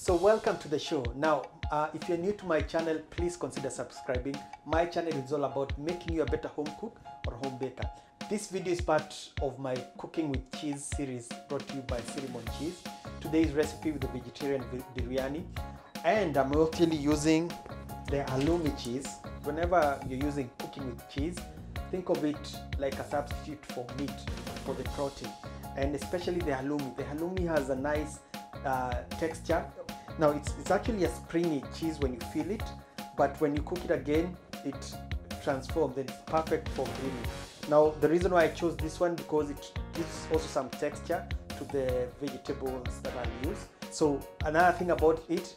So welcome to the show. Now, if you're new to my channel, please consider subscribing. My channel is all about making you a better home cook or home baker. This video is part of my cooking with cheese series brought to you by Sirimon cheese. Today's recipe with the vegetarian biryani, and I'm actually using the Halloumi cheese. Whenever you're using cooking with cheese, think of it like a substitute for meat, for the protein, and especially the Halloumi. The Halloumi has a nice texture. Now it's actually a springy cheese when you feel it, but when you cook it again, it transforms and it's perfect for grilling. Now the reason why I chose this one, because it gives also some texture to the vegetables that I use. So another thing about it,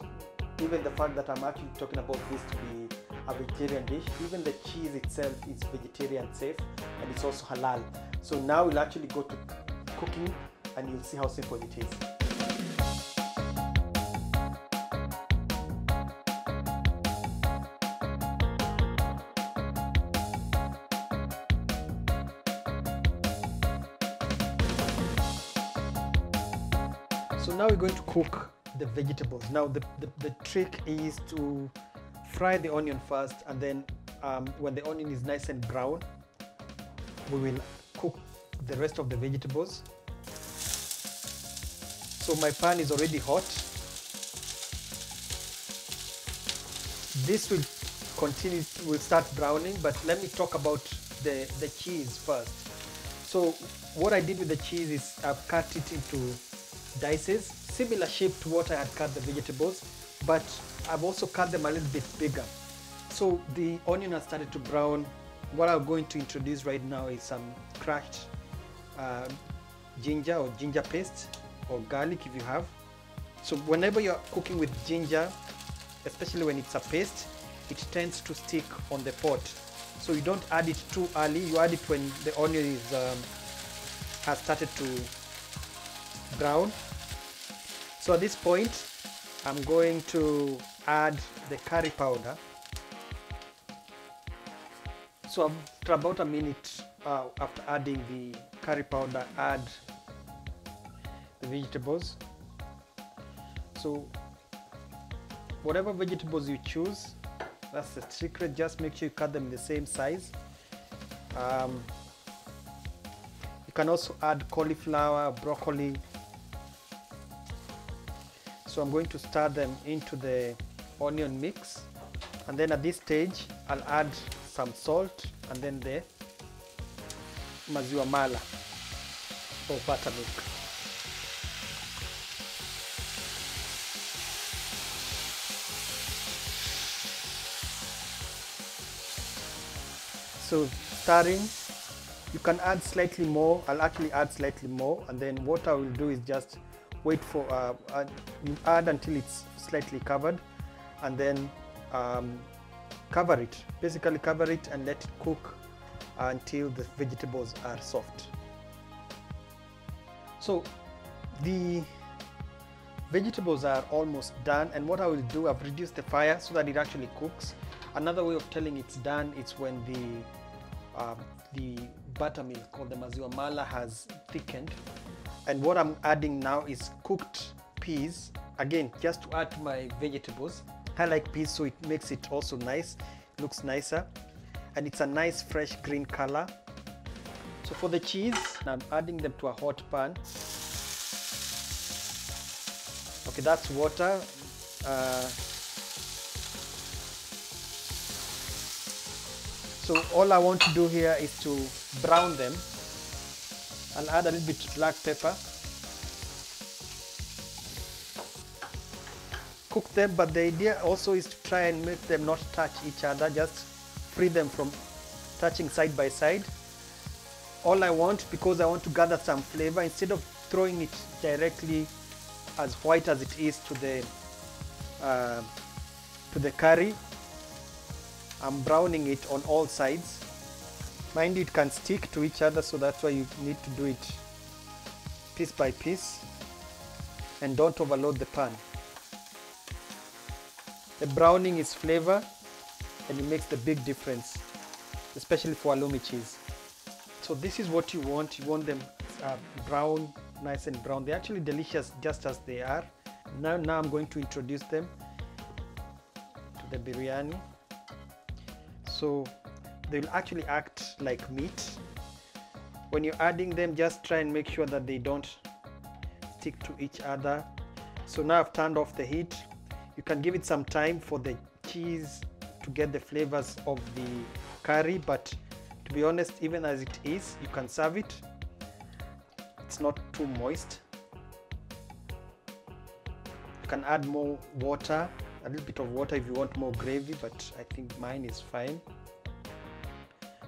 even the fact that I'm actually talking about this to be a vegetarian dish, even the cheese itself is vegetarian safe and it's also halal. So now we'll actually go to cooking and you'll see how simple it is. So now we're going to cook the vegetables. Now the trick is to fry the onion first, and then when the onion is nice and brown, we will cook the rest of the vegetables. So my pan is already hot. This will continue, will start browning, but let me talk about the cheese first. So what I did with the cheese is I've cut it into dices, similar shape to what I had cut the vegetables, but I've also cut them a little bit bigger. So the onion has started to brown. What I'm going to introduce right now is some crushed ginger or ginger paste, or garlic if you have. So whenever you're cooking with ginger, especially when it's a paste, it tends to stick on the pot. So you don't add it too early, you add it when the onion is has started to brown. So at this point, I'm going to add the curry powder. So after about a minute after adding the curry powder, add the vegetables. So whatever vegetables you choose, that's the secret. Just make sure you cut them the same size. You can also add cauliflower, broccoli. So I'm going to stir them into the onion mix, and then at this stage I'll add some salt and then the maziwa mala or buttermilk. So stirring, you can add slightly more. I'll actually add slightly more, and then what I will do is just wait for you add until it's slightly covered, and then cover it, basically cover it and let it cook until the vegetables are soft. So the vegetables are almost done, and what I will do, I've reduced the fire so that it actually cooks. Another way of telling it's done is when the buttermilk or the maziwa mala has thickened. And what I'm adding now is cooked peas, again just to add to my vegetables. I like peas, so it makes it also nice, looks nicer, and it's a nice fresh green color. So for the cheese, now I'm adding them to a hot pan. Okay, that's water. So all I want to do here is to brown them. I'll add a little bit of black pepper. Cook them, but the idea also is to try and make them not touch each other, just free them from touching side by side. All I want, because I want to gather some flavor, instead of throwing it directly as white as it is to the curry, I'm browning it on all sides. Mind you, it can stick to each other, so that's why you need to do it piece by piece, and don't overload the pan. The browning is flavor, and it makes the big difference, especially for Halloumi cheese. So this is what you want. You want them brown, nice and brown. They're actually delicious just as they are. Now I'm going to introduce them to the biryani. So they'll actually act like meat. When you're adding them, just try and make sure that they don't stick to each other. So now I've turned off the heat. You can give it some time for the cheese to get the flavors of the curry, but to be honest, even as it is, you can serve it. It's not too moist. You can add more water, a little bit of water if you want more gravy, but I think mine is fine.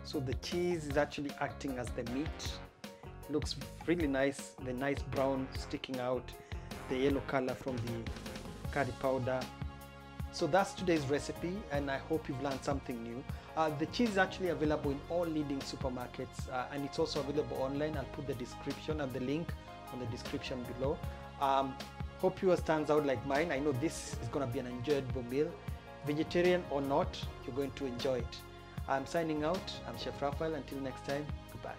So the cheese is actually acting as the meat. It looks really nice, the nice brown sticking out, the yellow color from the curry powder. So that's today's recipe, and I hope you've learned something new. The cheese is actually available in all leading supermarkets, and it's also available online. I'll put the description and the link on the description below. Hope yours turns out like mine. I know this is going to be an enjoyable meal. Vegetarian or not, you're going to enjoy it. I'm signing out. I'm Chef Raphael. Until next time, goodbye.